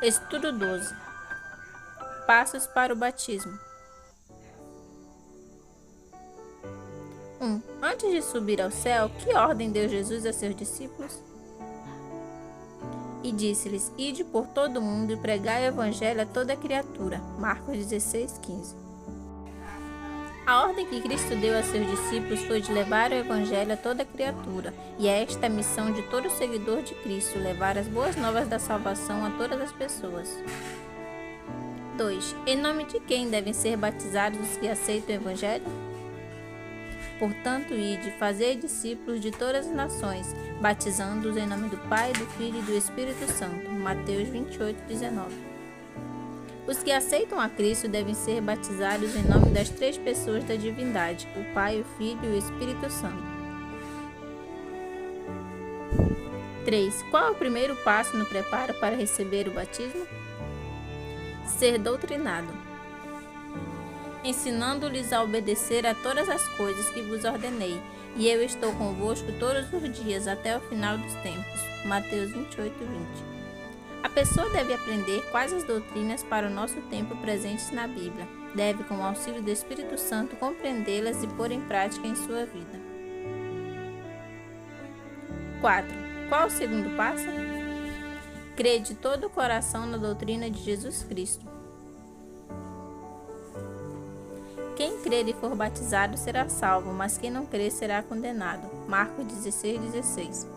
Estudo 12. Passos para o batismo. 1. Antes de subir ao céu, que ordem deu Jesus a seus discípulos? E disse-lhes: Ide por todo o mundo e pregai o evangelho a toda criatura. Marcos 16:15. A ordem que Cristo deu a seus discípulos foi de levar o evangelho a toda criatura, e é esta a missão de todo seguidor de Cristo, levar as boas novas da salvação a todas as pessoas. 2. Em nome de quem devem ser batizados os que aceitam o evangelho? Portanto, ide, fazei discípulos de todas as nações, batizando-os em nome do Pai, do Filho e do Espírito Santo. Mateus 28:19. Os que aceitam a Cristo devem ser batizados em nome das três pessoas da divindade, o Pai, o Filho e o Espírito Santo. 3. Qual é o primeiro passo no preparo para receber o batismo? Ser doutrinado, ensinando-lhes a obedecer a todas as coisas que vos ordenei, e eu estou convosco todos os dias até o final dos tempos. Mateus 28:20. A pessoa deve aprender quais as doutrinas para o nosso tempo presentes na Bíblia. Deve, com o auxílio do Espírito Santo, compreendê-las e pôr em prática em sua vida. 4. Qual o segundo passo? Crer de todo o coração na doutrina de Jesus Cristo. Quem crer e for batizado será salvo, mas quem não crer será condenado. Marcos 16:16.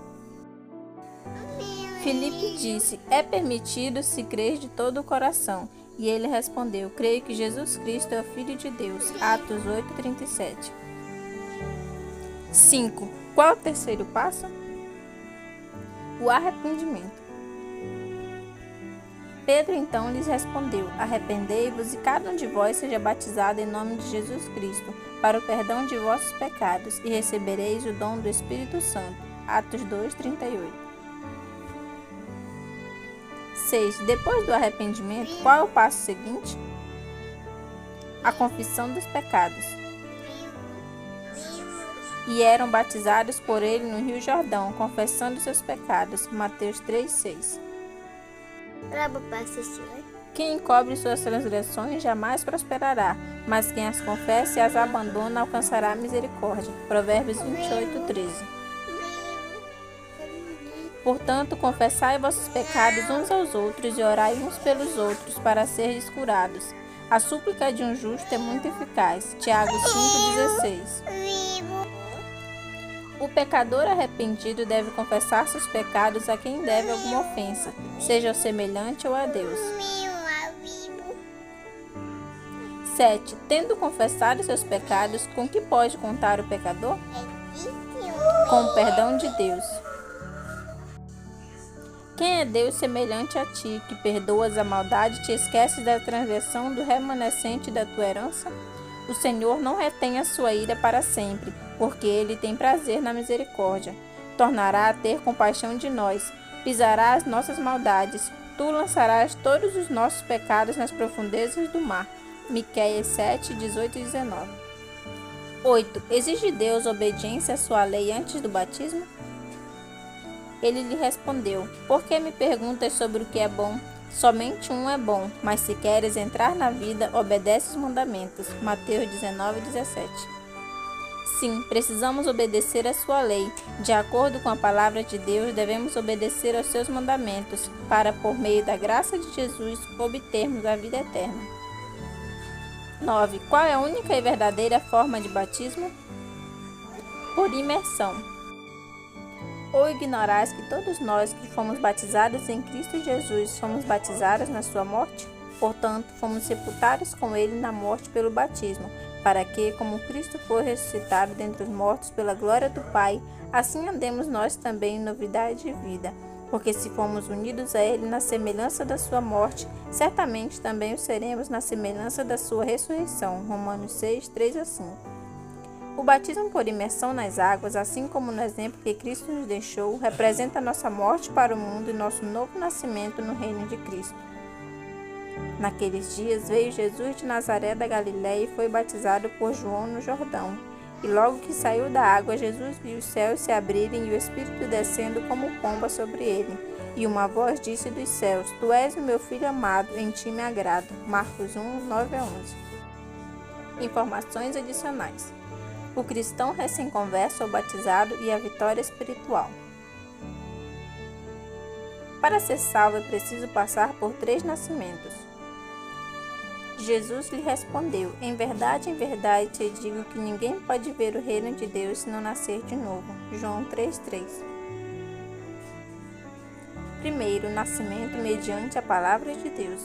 Filipe disse: É permitido se crer de todo o coração. E ele respondeu: Creio que Jesus Cristo é o Filho de Deus. Atos 8:37. 5. Qual é o terceiro passo? O arrependimento. Pedro então lhes respondeu: Arrependei-vos e cada um de vós seja batizado em nome de Jesus Cristo, para o perdão de vossos pecados, e recebereis o dom do Espírito Santo. Atos 2:38. 6. Depois do arrependimento, qual é o passo seguinte? A confissão dos pecados. E eram batizados por ele no Rio Jordão, confessando seus pecados. Mateus 3:6. Quem encobre suas transgressões jamais prosperará, mas quem as confessa e as abandona alcançará a misericórdia. Provérbios 28:13. Portanto, confessai vossos pecados uns aos outros e orai uns pelos outros para serdes curados. A súplica de um justo é muito eficaz. Tiago 5:16. O pecador arrependido deve confessar seus pecados a quem deve alguma ofensa, seja ao semelhante ou a Deus. 7. Tendo confessado seus pecados, com que pode contar o pecador? Com o perdão de Deus. Quem é Deus semelhante a ti, que perdoas a maldade e te esqueces da transgressão do remanescente da tua herança? O Senhor não retém a sua ira para sempre, porque Ele tem prazer na misericórdia. Tornará a ter compaixão de nós, pisará as nossas maldades, tu lançarás todos os nossos pecados nas profundezas do mar. Miqueias 7:18-19. 8. Exige Deus obediência à sua lei antes do batismo? Ele lhe respondeu: Por que me perguntas sobre o que é bom? Somente um é bom, mas se queres entrar na vida, obedece os mandamentos. Mateus 19:17. Sim, precisamos obedecer à sua lei. De acordo com a palavra de Deus, devemos obedecer aos seus mandamentos, para, por meio da graça de Jesus, obtermos a vida eterna. 9. Qual é a única e verdadeira forma de batismo? Por imersão. Ou ignorais que todos nós que fomos batizados em Cristo Jesus fomos batizados na sua morte? Portanto, fomos sepultados com ele na morte pelo batismo, para que, como Cristo foi ressuscitado dentre os mortos pela glória do Pai, assim andemos nós também em novidade de vida. Porque se fomos unidos a ele na semelhança da sua morte, certamente também o seremos na semelhança da sua ressurreição. Romanos 6:3-5. O batismo por imersão nas águas, assim como no exemplo que Cristo nos deixou, representa nossa morte para o mundo e nosso novo nascimento no reino de Cristo. Naqueles dias veio Jesus de Nazaré da Galiléia e foi batizado por João no Jordão. E logo que saiu da água, Jesus viu os céus se abrirem e o Espírito descendo como pomba sobre ele. E uma voz disse dos céus: Tu és o meu Filho amado, em ti me agrado. Marcos 1, 9-11. Informações adicionais. O cristão recém-converso ou batizado e a vitória espiritual. Para ser salvo é preciso passar por 3 nascimentos. Jesus lhe respondeu: em verdade te digo que ninguém pode ver o reino de Deus se não nascer de novo. João 3:3. Primeiro, nascimento mediante a palavra de Deus.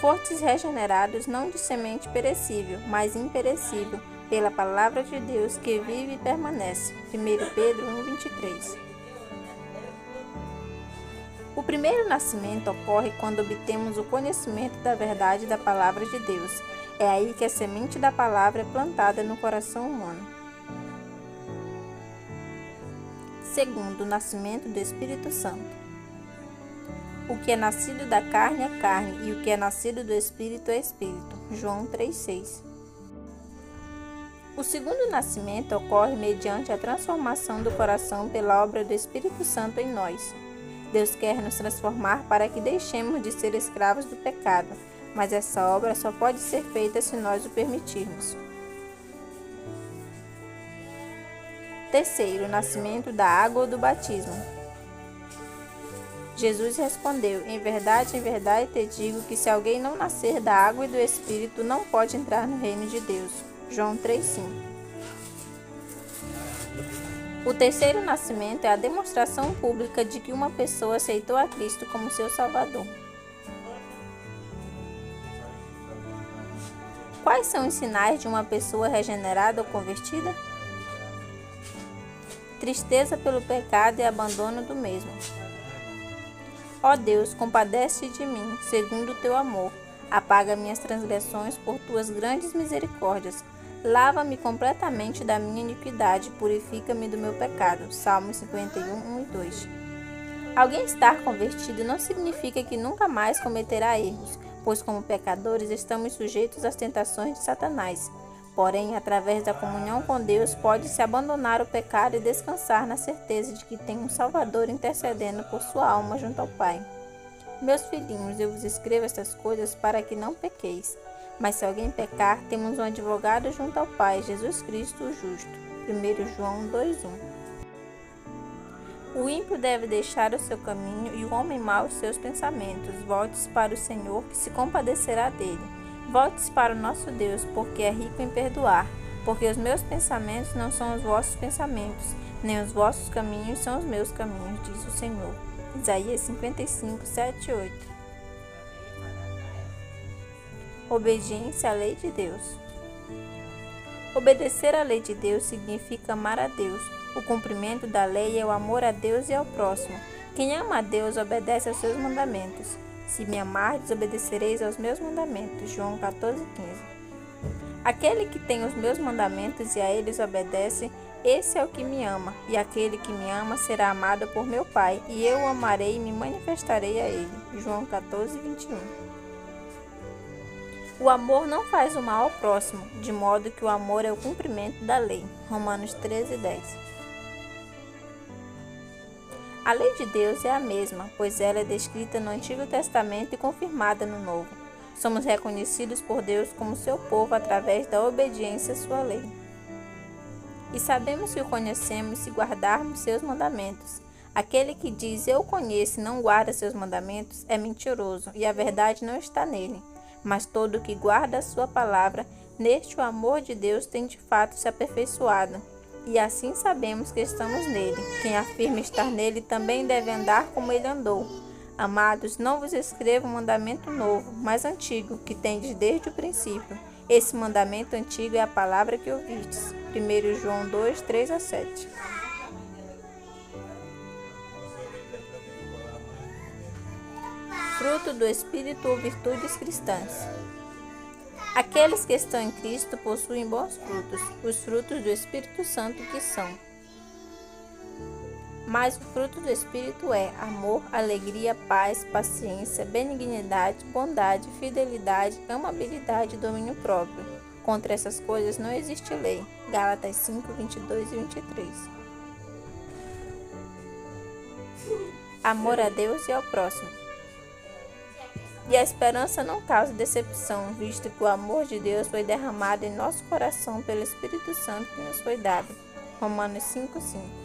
Fostes regenerados não de semente perecível, mas imperecível, pela palavra de Deus que vive e permanece. 1 Pedro 1:23. O primeiro nascimento ocorre quando obtemos o conhecimento da verdade da palavra de Deus. É aí que a semente da palavra é plantada no coração humano. Segundo, o nascimento do Espírito Santo. O que é nascido da carne é carne, e o que é nascido do Espírito é Espírito. João 3:6. O segundo nascimento ocorre mediante a transformação do coração pela obra do Espírito Santo em nós. Deus quer nos transformar para que deixemos de ser escravos do pecado, mas essa obra só pode ser feita se nós o permitirmos. Terceiro, o nascimento da água ou do batismo. Jesus respondeu: em verdade te digo que se alguém não nascer da água e do Espírito, não pode entrar no reino de Deus. João 3:5. O terceiro nascimento é a demonstração pública de que uma pessoa aceitou a Cristo como seu Salvador. Quais são os sinais de uma pessoa regenerada ou convertida? Tristeza pelo pecado e abandono do mesmo. Ó Deus, compadece-te de mim, segundo o teu amor. Apaga minhas transgressões por tuas grandes misericórdias. Lava-me completamente da minha iniquidade, purifica-me do meu pecado. Salmos 51, 1 e 2. Alguém estar convertido não significa que nunca mais cometerá erros, pois como pecadores estamos sujeitos às tentações de Satanás. Porém, através da comunhão com Deus, pode-se abandonar o pecado e descansar na certeza de que tem um Salvador intercedendo por sua alma junto ao Pai. Meus filhinhos, eu vos escrevo estas coisas para que não pequeis. Mas se alguém pecar, temos um advogado junto ao Pai, Jesus Cristo, o justo. 1 João 2:1. O ímpio deve deixar o seu caminho e o homem mau os seus pensamentos. Volte-se para o Senhor, que se compadecerá dele. Volte-se para o nosso Deus, porque é rico em perdoar. Porque os meus pensamentos não são os vossos pensamentos, nem os vossos caminhos são os meus caminhos, diz o Senhor. Isaías 55, 7 e 8. Obediência à lei de Deus. Obedecer à lei de Deus significa amar a Deus. O cumprimento da lei é o amor a Deus e ao próximo. Quem ama a Deus obedece aos seus mandamentos. Se me amardes, obedecereis aos meus mandamentos. João 14:15. Aquele que tem os meus mandamentos e a eles obedece, esse é o que me ama. E aquele que me ama será amado por meu Pai, e eu o amarei e me manifestarei a ele. João 14:21. O amor não faz o mal ao próximo, de modo que o amor é o cumprimento da lei. Romanos 13:10. A lei de Deus é a mesma, pois ela é descrita no Antigo Testamento e confirmada no Novo. Somos reconhecidos por Deus como seu povo através da obediência à sua lei. E sabemos que o conhecemos se guardarmos seus mandamentos. Aquele que diz eu conheço e não guarda seus mandamentos é mentiroso, e a verdade não está nele. Mas todo que guarda a sua palavra, neste o amor de Deus tem de fato se aperfeiçoado. E assim sabemos que estamos nele. Quem afirma estar nele também deve andar como ele andou. Amados, não vos escrevo um mandamento novo, mas antigo, que tendes desde o princípio. Esse mandamento antigo é a palavra que ouvistes. 1 João 2, 3-7. Fruto do Espírito ou virtudes cristãs. Aqueles que estão em Cristo possuem bons frutos, os frutos do Espírito Santo que são. Mas o fruto do Espírito é amor, alegria, paz, paciência, benignidade, bondade, fidelidade, amabilidade e domínio próprio. Contra essas coisas não existe lei. Gálatas 5, 22 e 23. amor a Deus e ao próximo. E a esperança não causa decepção, visto que o amor de Deus foi derramado em nosso coração pelo Espírito Santo que nos foi dado. Romanos 5:5.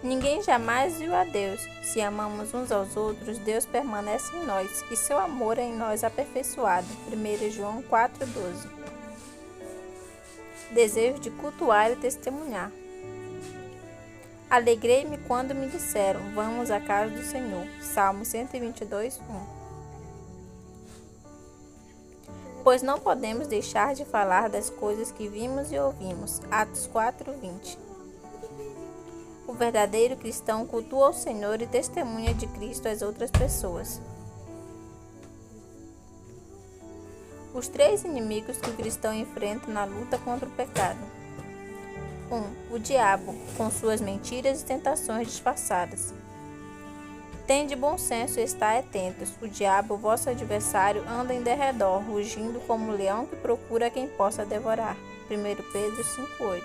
Ninguém jamais viu a Deus. Se amamos uns aos outros, Deus permanece em nós, e seu amor é em nós aperfeiçoado. 1 João 4:12. Desejo de cultuar e testemunhar. Alegrei-me quando me disseram, vamos à casa do Senhor. Salmo 122:1. Pois não podemos deixar de falar das coisas que vimos e ouvimos. Atos 4:20. O verdadeiro cristão cultua o Senhor e testemunha de Cristo às outras pessoas. Os 3 inimigos que o cristão enfrenta na luta contra o pecado. 1. O diabo, com suas mentiras e tentações disfarçadas. Tende bom senso e estai atentos. O diabo, vosso adversário, anda em derredor, rugindo como um leão que procura quem possa devorar. 1 Pedro 5:8.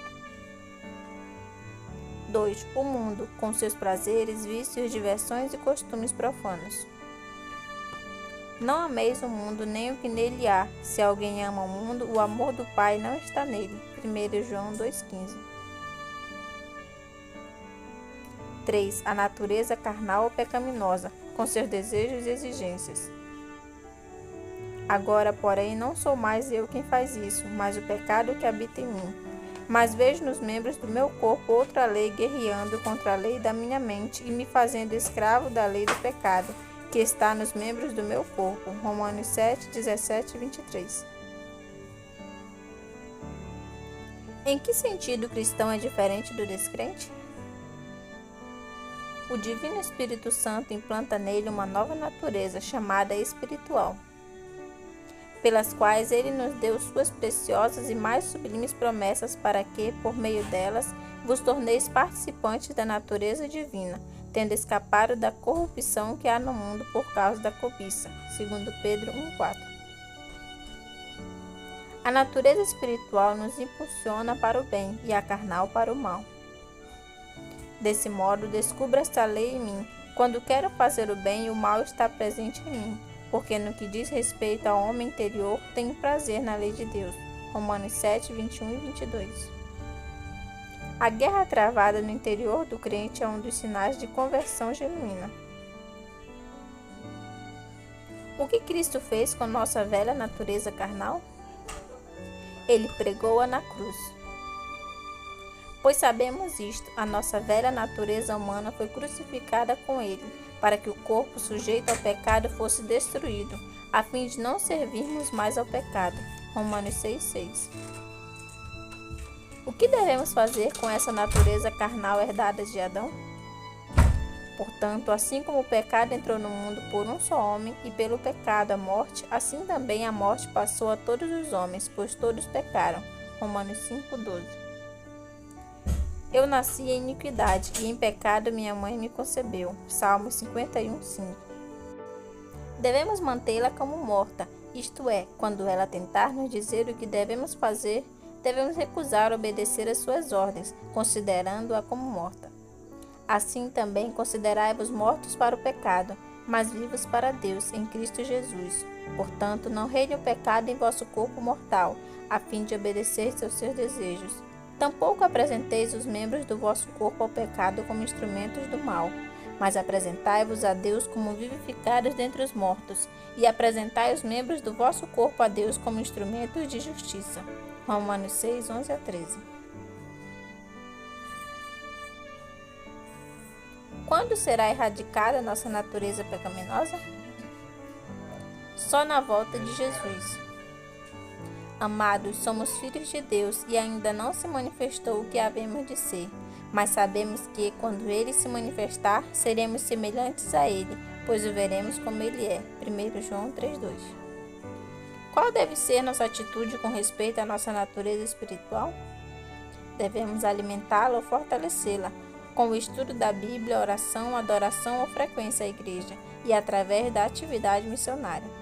2. O mundo, com seus prazeres, vícios, diversões e costumes profanos. Não ameis o mundo nem o que nele há. Se alguém ama o mundo, o amor do Pai não está nele. 1 João 2,15. 3. A natureza carnal ou pecaminosa, com seus desejos e exigências. Agora, porém, não sou mais eu quem faz isso, mas o pecado que habita em mim. Mas vejo nos membros do meu corpo outra lei guerreando contra a lei da minha mente e me fazendo escravo da lei do pecado, que está nos membros do meu corpo. Romanos 7:17-23. Em que sentido o cristão é diferente do descrente? O Divino Espírito Santo implanta nele uma nova natureza chamada espiritual, pelas quais ele nos deu suas preciosas e mais sublimes promessas para que, por meio delas, vos torneis participantes da natureza divina, tendo escapado da corrupção que há no mundo por causa da cobiça. 2 Pedro 1:4. A natureza espiritual nos impulsiona para o bem e a carnal para o mal. Desse modo, descubro esta lei em mim. Quando quero fazer o bem, o mal está presente em mim, porque no que diz respeito ao homem interior, tenho prazer na lei de Deus. Romanos 7:21-22. A guerra travada no interior do crente é um dos sinais de conversão genuína. O que Cristo fez com nossa velha natureza carnal? Ele pregou-a na cruz. Pois sabemos isto, a nossa velha natureza humana foi crucificada com ele, para que o corpo sujeito ao pecado fosse destruído, a fim de não servirmos mais ao pecado. Romanos 6:6. O que devemos fazer com essa natureza carnal herdada de Adão? Portanto, assim como o pecado entrou no mundo por um só homem, e pelo pecado a morte, assim também a morte passou a todos os homens, pois todos pecaram. Romanos 5:12. Eu nasci em iniquidade, e em pecado minha mãe me concebeu. Salmos 51:5. Devemos mantê-la como morta, isto é, quando ela tentar nos dizer o que devemos fazer, devemos recusar obedecer às suas ordens, considerando-a como morta. Assim também considerai-vos mortos para o pecado, mas vivos para Deus em Cristo Jesus. Portanto, não reine o pecado em vosso corpo mortal, a fim de obedecer aos seus desejos. Tampouco apresenteis os membros do vosso corpo ao pecado como instrumentos do mal, mas apresentai-vos a Deus como vivificados dentre os mortos, e apresentai os membros do vosso corpo a Deus como instrumentos de justiça. Romanos 6:11-13. Quando será erradicada nossa natureza pecaminosa? Só na volta de Jesus. Amados, somos filhos de Deus e ainda não se manifestou o que havemos de ser, mas sabemos que, quando Ele se manifestar, seremos semelhantes a Ele, pois o veremos como Ele é. 1 João 3:2. Qual deve ser nossa atitude com respeito à nossa natureza espiritual? Devemos alimentá-la ou fortalecê-la, com o estudo da Bíblia, oração, adoração ou frequência à igreja, e através da atividade missionária.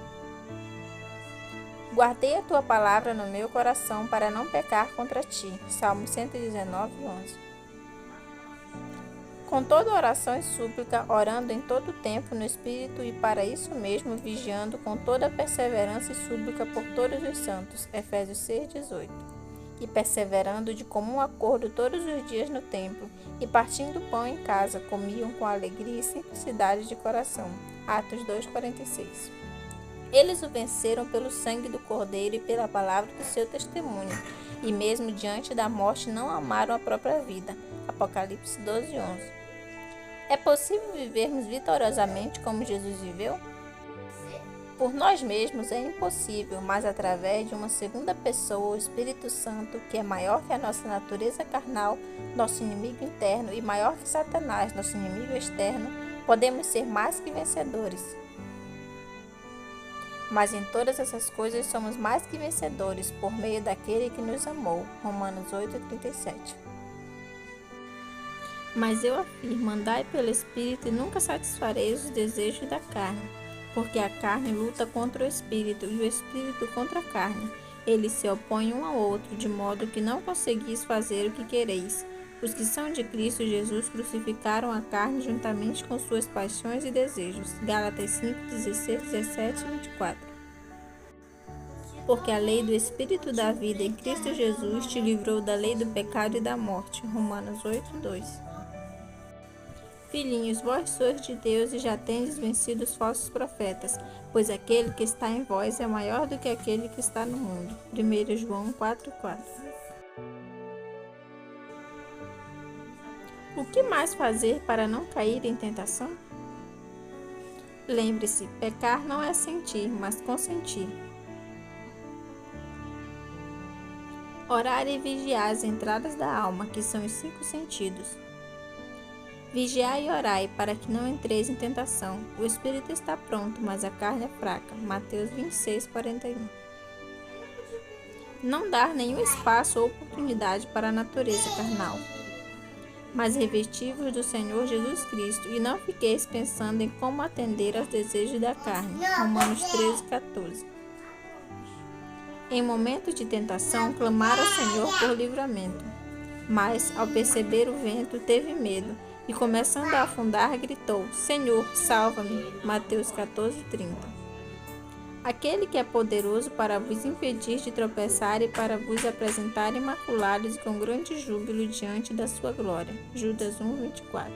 Guardei a tua palavra no meu coração para não pecar contra ti. Salmo 119:11. Com toda oração e súplica, orando em todo tempo no Espírito e para isso mesmo vigiando com toda perseverança e súplica por todos os santos. Efésios 6:18. E perseverando de comum acordo todos os dias no templo, e partindo o pão em casa, comiam com alegria e simplicidade de coração. Atos 2:46. Eles o venceram pelo sangue do Cordeiro e pela palavra do seu testemunho, e mesmo diante da morte não amaram a própria vida. Apocalipse 12:11. É possível vivermos vitoriosamente como Jesus viveu? Por nós mesmos é impossível, mas através de uma segunda pessoa, o Espírito Santo, que é maior que a nossa natureza carnal, nosso inimigo interno, e maior que Satanás, nosso inimigo externo, podemos ser mais que vencedores. Mas em todas essas coisas somos mais que vencedores por meio daquele que nos amou. Romanos 8:37. Mas eu afirmo, andai pelo Espírito e nunca satisfareis os desejos da carne, porque a carne luta contra o Espírito e o Espírito contra a carne. Eles se opõem um ao outro, de modo que não conseguis fazer o que quereis. Os que são de Cristo Jesus crucificaram a carne juntamente com suas paixões e desejos. Gálatas 5:16, 17 e 24. Porque a lei do Espírito da vida em Cristo Jesus te livrou da lei do pecado e da morte. Romanos 8:2. Filhinhos, vós sois de Deus e já tendes vencido os falsos profetas, pois aquele que está em vós é maior do que aquele que está no mundo. 1 João 4:4. O que mais fazer para não cair em tentação? Lembre-se, pecar não é sentir, mas consentir. Orar e vigiar as entradas da alma, que são os 5 sentidos. Vigiai e orai, para que não entreis em tentação. O espírito está pronto, mas a carne é fraca. Mateus 26:41. Não dar nenhum espaço ou oportunidade para a natureza carnal. Mas revesti-vos do Senhor Jesus Cristo, e não fiqueis pensando em como atender aos desejos da carne. Romanos 13:14. Em momentos de tentação, clamar ao Senhor por livramento. Mas, ao perceber o vento, teve medo, e começando a afundar, gritou: Senhor, salva-me. Mateus 14:30. Aquele que é poderoso para vos impedir de tropeçar e para vos apresentar imaculados e com grande júbilo diante da sua glória. Judas 1:24.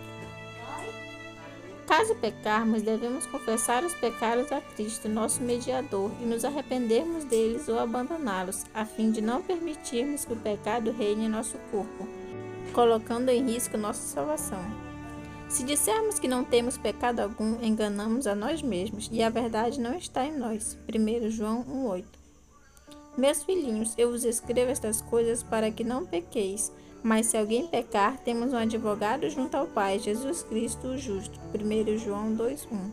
Caso pecarmos, devemos confessar os pecados a Cristo, nosso mediador, e nos arrependermos deles ou abandoná-los, a fim de não permitirmos que o pecado reine em nosso corpo, colocando em risco nossa salvação. Se dissermos que não temos pecado algum, enganamos a nós mesmos, e a verdade não está em nós. 1 João 1:8. Meus filhinhos, eu vos escrevo estas coisas para que não pequeis, mas se alguém pecar, temos um advogado junto ao Pai, Jesus Cristo o justo. 1 João 2:1.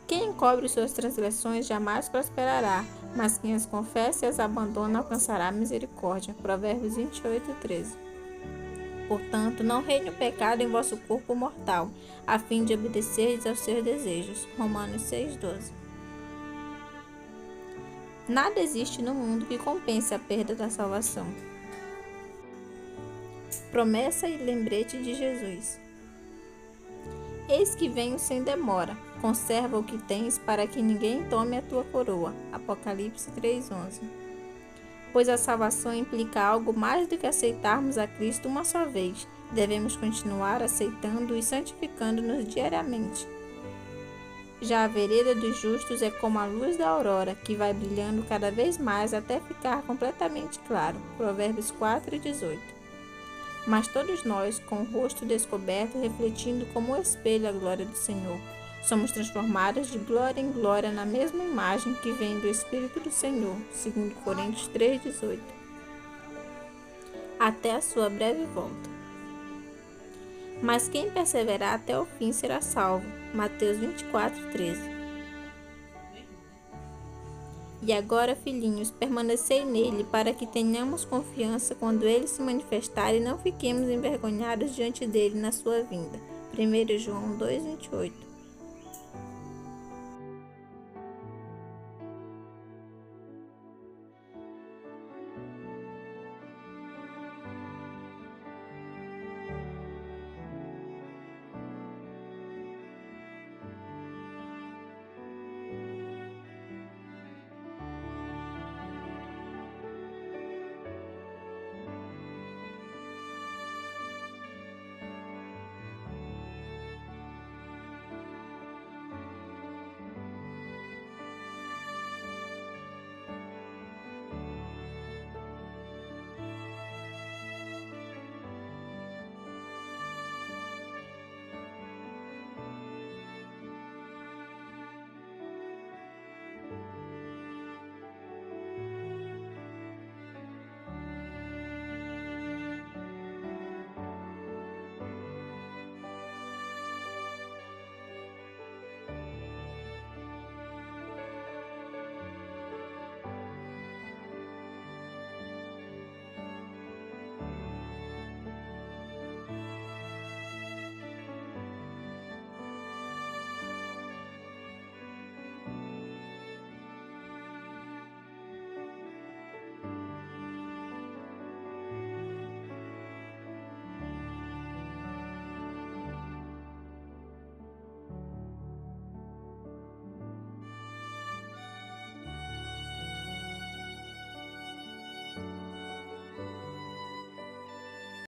Quem encobre suas transgressões jamais prosperará, mas quem as confessa e as abandona alcançará misericórdia. Provérbios 28:13. Portanto, não reine o pecado em vosso corpo mortal, a fim de obedecerdes aos seus desejos. Romanos 6:12. Nada existe no mundo que compense a perda da salvação. Promessa e lembrete de Jesus. Eis que venho sem demora. Conserva o que tens para que ninguém tome a tua coroa. Apocalipse 3:11. Pois a salvação implica algo mais do que aceitarmos a Cristo uma só vez. Devemos continuar aceitando e santificando-nos diariamente. Já a vereda dos justos é como a luz da aurora, que vai brilhando cada vez mais até ficar completamente claro. Provérbios 4:18. Mas todos nós, com o rosto descoberto, refletindo como um espelho a glória do Senhor, somos transformados de glória em glória na mesma imagem que vem do Espírito do Senhor. 2 Coríntios 3:18. Até a sua breve volta. Mas quem perseverar até o fim será salvo. Mateus 24:13. E agora, filhinhos, permanecei nele, para que tenhamos confiança quando ele se manifestar e não fiquemos envergonhados diante dele na sua vinda. 1 João 2:28.